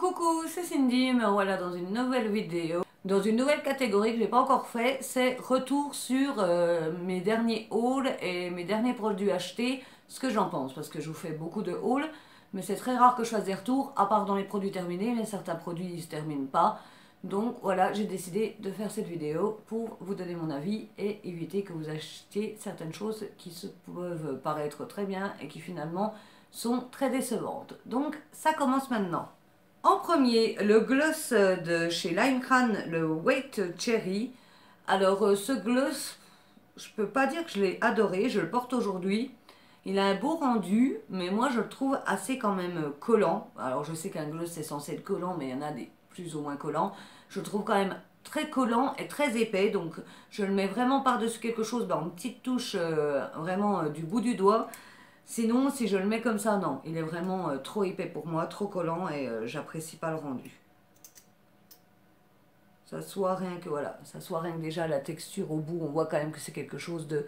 Coucou, c'est Cindy, me voilà dans une nouvelle vidéo, dans une nouvelle catégorie que je n'ai pas encore fait, c'est retour sur mes derniers hauls et mes derniers produits achetés, ce que j'en pense, parce que je vous fais beaucoup de hauls, mais c'est très rare que je fasse des retours, à part dans les produits terminés, mais certains produits ne se terminent pas. Donc voilà, j'ai décidé de faire cette vidéo pour vous donner mon avis et éviter que vous achetiez certaines choses qui se peuvent paraître très bien et qui finalement sont très décevantes. Donc ça commence maintenant. En premier, le gloss de chez Lime Crane, le White Cherry. Alors ce gloss, je peux pas dire que je l'ai adoré, je le porte aujourd'hui. Il a un beau rendu, mais moi je le trouve assez quand même collant. Alors je sais qu'un gloss c'est censé être collant, mais il y en a des plus ou moins collants. Je le trouve quand même très collant et très épais, donc je le mets vraiment par-dessus quelque chose, une petite touche vraiment du bout du doigt. Sinon, si je le mets comme ça, non, il est vraiment trop épais pour moi, trop collant et j'apprécie pas le rendu. Ça soit rien que voilà, ça soit rien que déjà la texture au bout, on voit quand même que c'est quelque chose de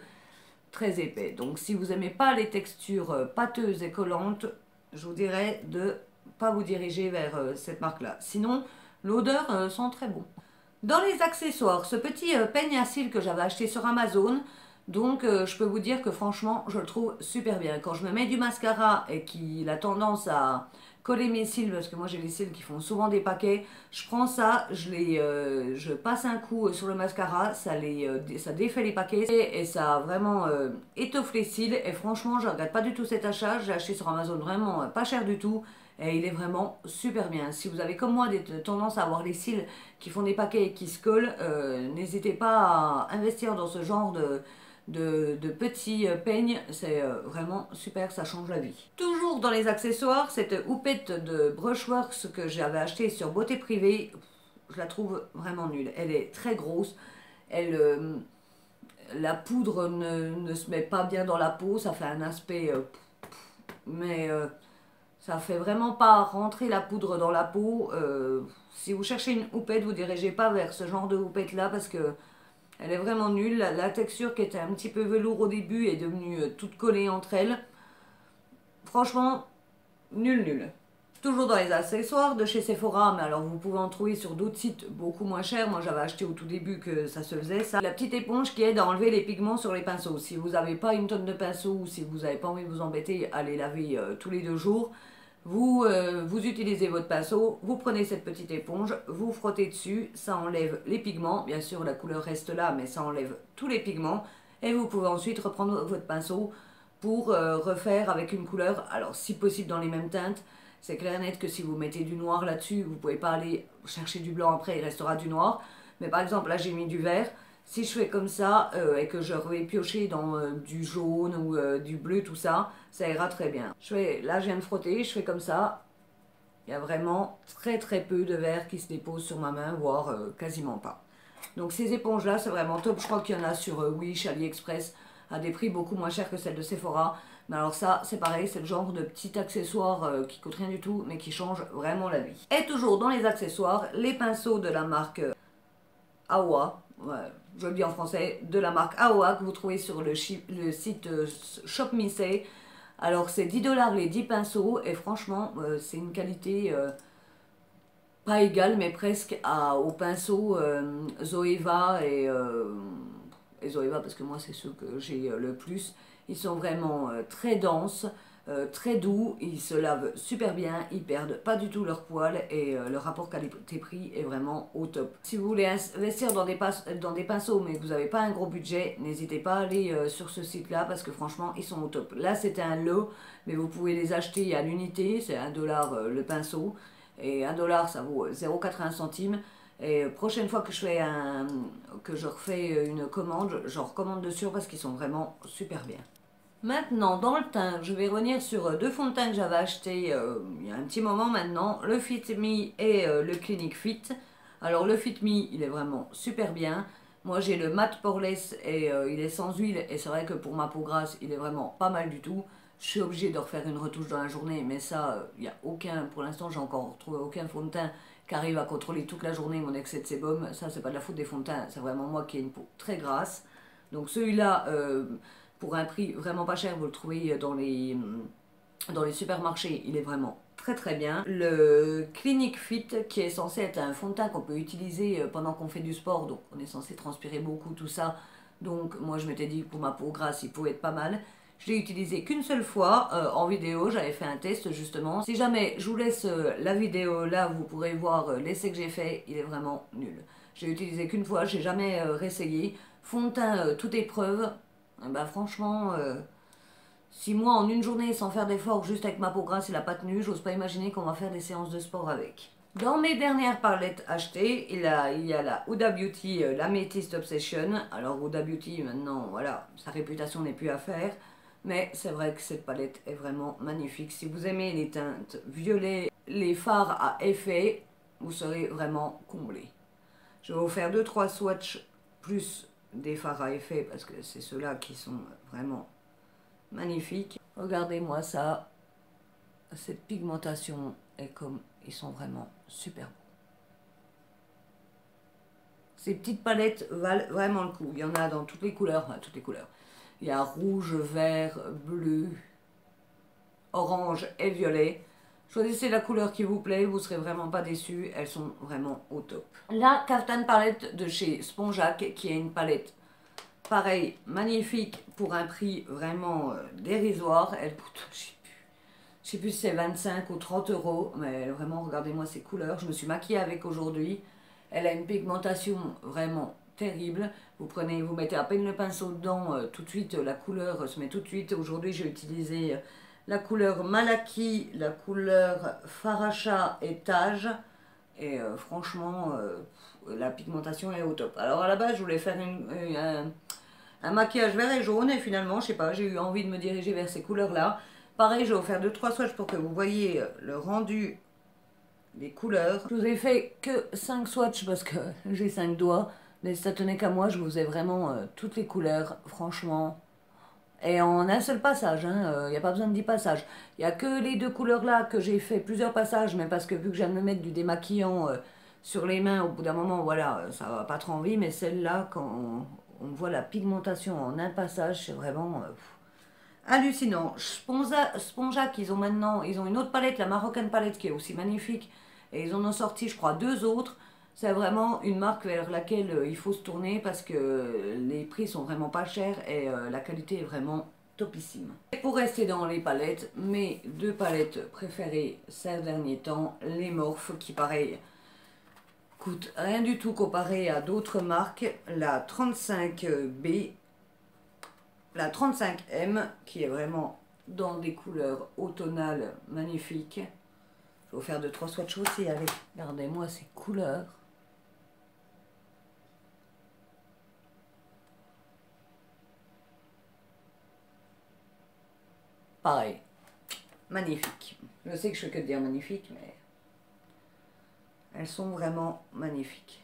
très épais. Donc si vous aimez pas les textures pâteuses et collantes, je vous dirais de pas vous diriger vers cette marque-là. Sinon, l'odeur sent très bon. Dans les accessoires, ce petit peigne à cils que j'avais acheté sur Amazon, donc je peux vous dire que franchement je le trouve super bien. Quand je me mets du mascara et qu'il a tendance à coller mes cils, parce que moi j'ai les cils qui font souvent des paquets, je prends ça, je passe un coup sur le mascara, ça défait les paquets et ça vraiment étoffe les cils. Et franchement je ne regrette pas du tout cet achat, j'ai acheté sur Amazon vraiment pas cher du tout. Et il est vraiment super bien. Si vous avez comme moi des tendances à avoir les cils qui font des paquets et qui se collent, n'hésitez pas à investir dans ce genre de petits peignes. C'est vraiment super, ça change la vie. Toujours dans les accessoires, cette houppette de Brushworks que j'avais acheté sur Beauté Privée, je la trouve vraiment nulle. Elle est très grosse. La poudre ne se met pas bien dans la peau, ça fait un aspect... mais ça fait vraiment pas rentrer la poudre dans la peau. Si vous cherchez une houppette, vous dirigez pas vers ce genre de houppette là parce que elle est vraiment nulle. La texture qui était un petit peu velours au début est devenue toute collée entre elles. Franchement, nul. Toujours dans les accessoires de chez Sephora, mais alors vous pouvez en trouver sur d'autres sites beaucoup moins chers. Moi j'avais acheté au tout début que ça se faisait ça. La petite éponge qui aide à enlever les pigments sur les pinceaux. Si vous n'avez pas une tonne de pinceaux ou si vous n'avez pas envie de vous embêter à les laver tous les 2 jours, vous utilisez votre pinceau, vous prenez cette petite éponge, vous frottez dessus, ça enlève les pigments. Bien sûr la couleur reste là, mais ça enlève tous les pigments. Et vous pouvez ensuite reprendre votre pinceau pour refaire avec une couleur, alors si possible dans les mêmes teintes. C'est clair et net que si vous mettez du noir là-dessus, vous ne pouvez pas aller chercher du blanc après, il restera du noir. Mais par exemple, là j'ai mis du vert. Si je fais comme ça et que je vais piocher dans du jaune ou du bleu, tout ça, ça ira très bien. Là je viens de frotter, je fais comme ça. Il y a vraiment très peu de vert qui se dépose sur ma main, voire quasiment pas. Donc ces éponges-là, c'est vraiment top. Je crois qu'il y en a sur Wish, AliExpress, à des prix beaucoup moins chers que celles de Sephora. Mais alors ça, c'est pareil, c'est le genre de petit accessoire qui coûte rien du tout, mais qui change vraiment la vie. Et toujours dans les accessoires, les pinceaux de la marque Awa, ouais, je le dis en français, de la marque Awa, que vous trouvez sur le site Shop Me Say. Alors c'est 10 $ les 10 pinceaux, et franchement, c'est une qualité... pas égale, mais presque aux pinceaux Zoeva et Zoeva, parce que moi c'est ceux que j'ai le plus. Ils sont vraiment très denses, très doux, ils se lavent super bien, ils perdent pas du tout leur poil et le rapport qualité-prix est vraiment au top. Si vous voulez investir dans des pinceaux mais que vous n'avez pas un gros budget, n'hésitez pas à aller sur ce site-là parce que franchement ils sont au top. Là c'était un lot, mais vous pouvez les acheter à l'unité, c'est 1 $ le pinceau. Et 1 $ ça vaut 0,80 centimes. Et prochaine fois que je refais une commande, j'en recommande dessus parce qu'ils sont vraiment super bien. Maintenant, dans le teint, je vais revenir sur 2 fonds de teint que j'avais achetés il y a un petit moment maintenant, le Fit Me et le Clinique Fit. Alors le Fit Me, il est vraiment super bien. Moi j'ai le Matte Poreless et il est sans huile et c'est vrai que pour ma peau grasse, il est vraiment pas mal du tout. Je suis obligée de refaire une retouche dans la journée, mais ça, il n'y a aucun, pour l'instant j'ai encore trouvé aucun fond de teint qui arrive à contrôler toute la journée mon excès de sébum. Ça c'est pas de la faute des fonds de teint, c'est vraiment moi qui ai une peau très grasse. Donc celui-là, pour un prix vraiment pas cher, vous le trouvez dans les supermarchés, il est vraiment très très bien. Le Clinique Fit qui est censé être un fond de teint qu'on peut utiliser pendant qu'on fait du sport, donc on est censé transpirer beaucoup, tout ça. Donc moi je m'étais dit que pour ma peau grasse il pouvait être pas mal. Je l'ai utilisé qu'une seule fois en vidéo, j'avais fait un test justement. Si jamais je vous laisse la vidéo là, vous pourrez voir l'essai que j'ai fait, il est vraiment nul. J'ai utilisé qu'une fois, j'ai jamais réessayé. Fond de teint toute épreuve, bah franchement, si moi en une journée sans faire d'effort, juste avec ma peau grasse il n'a pas tenu, j'ose pas imaginer qu'on va faire des séances de sport avec. Dans mes dernières palettes achetées, il y a la Huda Beauty, l'Amethyst Obsession. Alors Huda Beauty maintenant, voilà, sa réputation n'est plus à faire. Mais c'est vrai que cette palette est vraiment magnifique. Si vous aimez les teintes violet, les fards à effet, vous serez vraiment comblé. Je vais vous faire 2-3 swatchs plus des fards à effet parce que c'est ceux-là qui sont vraiment magnifiques. Regardez-moi ça. Cette pigmentation est comme... Ils sont vraiment super beaux. Ces petites palettes valent vraiment le coup. Il y en a dans toutes les couleurs. Enfin, toutes les couleurs. Il y a rouge, vert, bleu, orange et violet. Choisissez la couleur qui vous plaît, vous ne serez vraiment pas déçus. Elles sont vraiment au top. La Kaftan palette de chez Spongeac, qui est une palette, pareil, magnifique pour un prix vraiment dérisoire. Elle coûte, je sais plus si c'est 25 ou 30 euros, mais vraiment, regardez-moi ces couleurs. Je me suis maquillée avec aujourd'hui. Elle a une pigmentation vraiment terrible. Vous prenez, vous mettez à peine le pinceau dedans, tout de suite, la couleur se met tout de suite. Aujourd'hui, j'ai utilisé la couleur Malaki, la couleur Faracha et Tage. Et franchement, la pigmentation est au top. Alors à la base, je voulais faire un maquillage vert et jaune. Et finalement, je sais pas, j'ai eu envie de me diriger vers ces couleurs-là. Pareil, je vais vous faire 2-3 swatchs pour que vous voyez le rendu des couleurs. Je vous ai fait que 5 swatchs parce que j'ai 5 doigts. Mais si ça tenait qu'à moi, je vous ai vraiment toutes les couleurs, franchement. Et en un seul passage, il n'y a pas besoin de 10 passages. Il n'y a que les 2 couleurs là que j'ai fait plusieurs passages, mais parce que vu que je viens de me mettre du démaquillant sur les mains, au bout d'un moment, voilà, ça va pas trop envie. Mais celle-là, quand on voit la pigmentation en un passage, c'est vraiment... hallucinant. Spongeac, ils ont maintenant, ils ont une autre palette, la Marocaine palette qui est aussi magnifique. Et ils en ont sorti, je crois, 2 autres. C'est vraiment une marque vers laquelle il faut se tourner parce que les prix sont vraiment pas chers et la qualité est vraiment topissime. Et pour rester dans les palettes, mes 2 palettes préférées ces derniers temps, les Morphe qui pareil coûtent rien du tout comparé à d'autres marques. La 35B, la 35M qui est vraiment dans des couleurs automnales magnifiques. Je vais vous faire 2-3 swatchs aussi, allez, regardez-moi ces couleurs. Pareil, magnifique. Je sais que je fais que dire magnifique, mais elles sont vraiment magnifiques.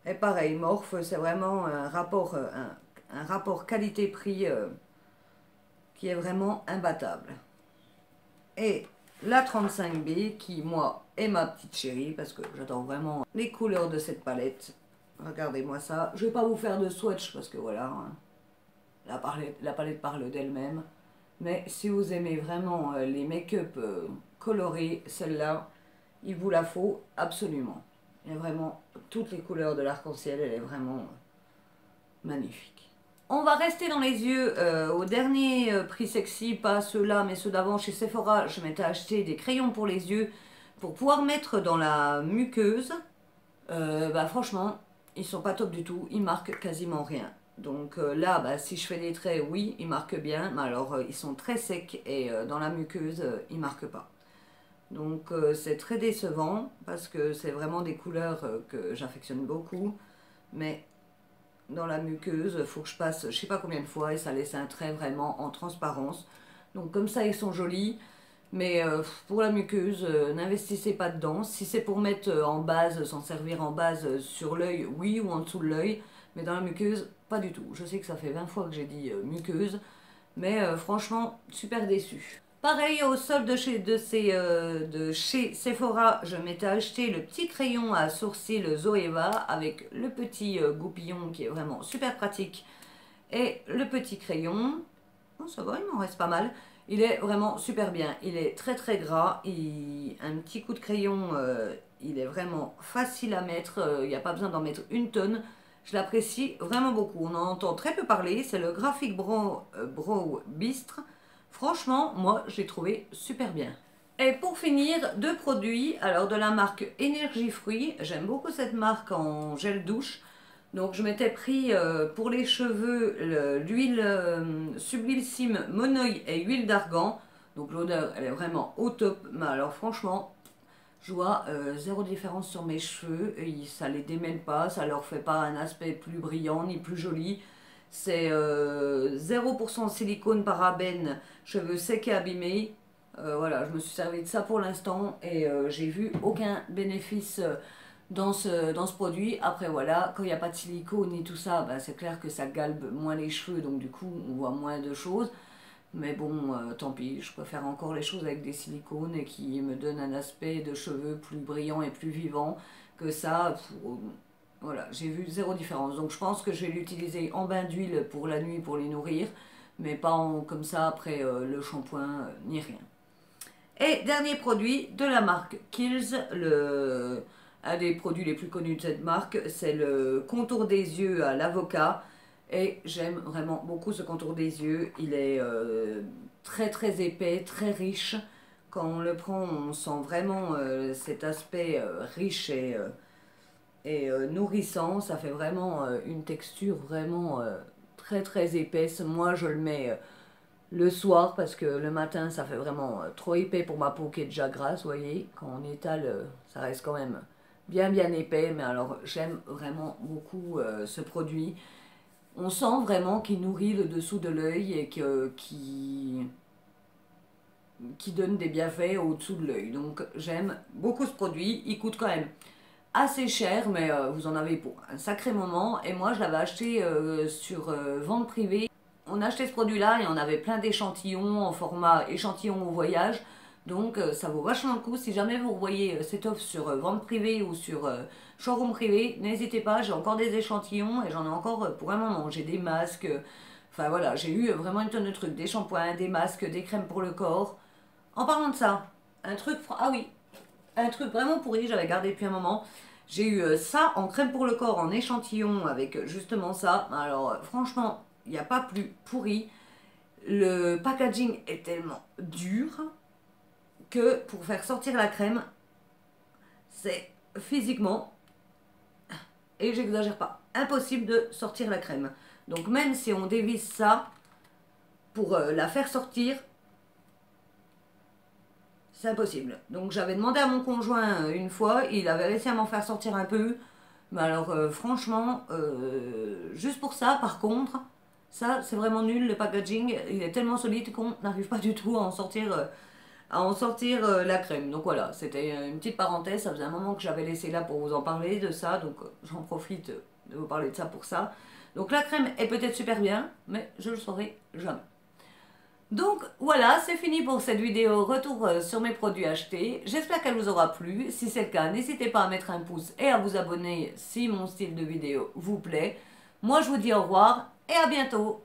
Et pareil, Morphe, c'est vraiment un rapport qualité-prix qui est vraiment imbattable. Et la 35B qui, moi, est ma petite chérie parce que j'adore vraiment les couleurs de cette palette. Regardez-moi ça. Je ne vais pas vous faire de swatch parce que voilà, hein, la palette parle d'elle-même. Mais si vous aimez vraiment les make-up colorés, celle-là, il vous la faut absolument. Il y a vraiment toutes les couleurs de l'arc-en-ciel, elle est vraiment magnifique. On va rester dans les yeux au dernier prix sexy, pas ceux-là mais ceux d'avant chez Sephora. Je m'étais acheté des crayons pour les yeux pour pouvoir mettre dans la muqueuse. Bah franchement, ils sont pas top du tout, ils marquent quasiment rien. Donc là, bah, si je fais des traits, oui, ils marquent bien, mais alors ils sont très secs et dans la muqueuse, ils marquent pas. Donc c'est très décevant parce que c'est vraiment des couleurs que j'affectionne beaucoup, mais dans la muqueuse, il faut que je passe je sais pas combien de fois et ça laisse un trait vraiment en transparence. Donc comme ça, ils sont jolis. Mais pour la muqueuse, n'investissez pas dedans. Si c'est pour mettre en base, s'en servir en base sur l'œil, oui, ou en dessous de l'œil. Mais dans la muqueuse, pas du tout. Je sais que ça fait 20 fois que j'ai dit muqueuse. Mais franchement, super déçue. Pareil, au solde de chez Sephora, je m'étais acheté le petit crayon à sourcils Zoeva avec le petit goupillon qui est vraiment super pratique. Et le petit crayon, oh, ça va, il m'en reste pas mal. Il est vraiment super bien. Il est très très gras. Un petit coup de crayon, il est vraiment facile à mettre. Il n'y a pas besoin d'en mettre une tonne. Je l'apprécie vraiment beaucoup. On en entend très peu parler. C'est le Graphic Brow Bistre. Franchement, moi, j'ai trouvé super bien. Et pour finir, deux produits. Alors, de la marque Énergie Fruits. J'aime beaucoup cette marque en gel douche. Donc, je m'étais pris pour les cheveux l'huile Sublissime Monoeil et huile d'argan. Donc, l'odeur, elle est vraiment au top. Mais alors, franchement, je vois zéro différence sur mes cheveux. Ça les démêle pas, ça leur fait pas un aspect plus brillant ni plus joli. C'est 0% silicone, parabène, cheveux secs et abîmés. Voilà, je me suis servi de ça pour l'instant et j'ai vu aucun bénéfice dans ce produit. Après voilà, quand il n'y a pas de silicone ni tout ça, bah, c'est clair que ça galbe moins les cheveux, donc du coup on voit moins de choses. Mais bon, tant pis, je préfère encore les choses avec des silicones et qui me donnent un aspect de cheveux plus brillant et plus vivant que ça. Voilà, j'ai vu zéro différence. Donc je pense que je vais l'utiliser en bain d'huile pour la nuit pour les nourrir, mais pas comme ça après le shampoing ni rien. Et dernier produit de la marque Kiehl's, un des produits les plus connus de cette marque, c'est le contour des yeux à l'avocat. Et j'aime vraiment beaucoup ce contour des yeux. Il est très très épais, très riche. Quand on le prend, on sent vraiment cet aspect riche et nourrissant. Ça fait vraiment une texture vraiment très très épaisse. Moi, je le mets le soir parce que le matin, ça fait vraiment trop épais pour ma peau qui est déjà grasse, vous voyez. Quand on étale, ça reste quand même bien bien épais. Mais alors, j'aime vraiment beaucoup ce produit. On sent vraiment qu'il nourrit le dessous de l'œil et qui donne des bienfaits au-dessous de l'œil. Donc j'aime beaucoup ce produit. Il coûte quand même assez cher, mais vous en avez pour un sacré moment. Et moi, je l'avais acheté sur vente privée. On a acheté ce produit-là et on avait plein d'échantillons en format échantillon au voyage. Donc ça vaut vachement le coup. Si jamais vous voyez cette offre sur vente privée ou sur showroom privé, n'hésitez pas. J'ai encore des échantillons et j'en ai encore pour un moment. J'ai des masques. Enfin voilà, j'ai eu vraiment une tonne de trucs. Des shampoings, des masques, des crèmes pour le corps. En parlant de ça, un truc... Ah oui, un truc vraiment pourri, j'avais gardé depuis un moment. J'ai eu ça en crème pour le corps en échantillon avec justement ça. Alors franchement, il n'y a pas plus pourri. Le packaging est tellement dur que pour faire sortir la crème, c'est physiquement, et j'exagère pas, impossible de sortir la crème. Donc même si on dévisse ça, pour la faire sortir, c'est impossible. Donc j'avais demandé à mon conjoint une fois, il avait réussi à m'en faire sortir un peu. Mais alors franchement, juste pour ça par contre, ça c'est vraiment nul, le packaging, il est tellement solide qu'on n'arrive pas du tout à en sortir la crème. Donc voilà, c'était une petite parenthèse, ça faisait un moment que j'avais laissé là pour vous en parler de ça, donc j'en profite de vous parler de ça pour ça. Donc la crème est peut-être super bien, mais je le saurai jamais. Donc voilà, c'est fini pour cette vidéo retour sur mes produits achetés. J'espère qu'elle vous aura plu. Si c'est le cas, n'hésitez pas à mettre un pouce et à vous abonner si mon style de vidéo vous plaît. Moi, je vous dis au revoir et à bientôt.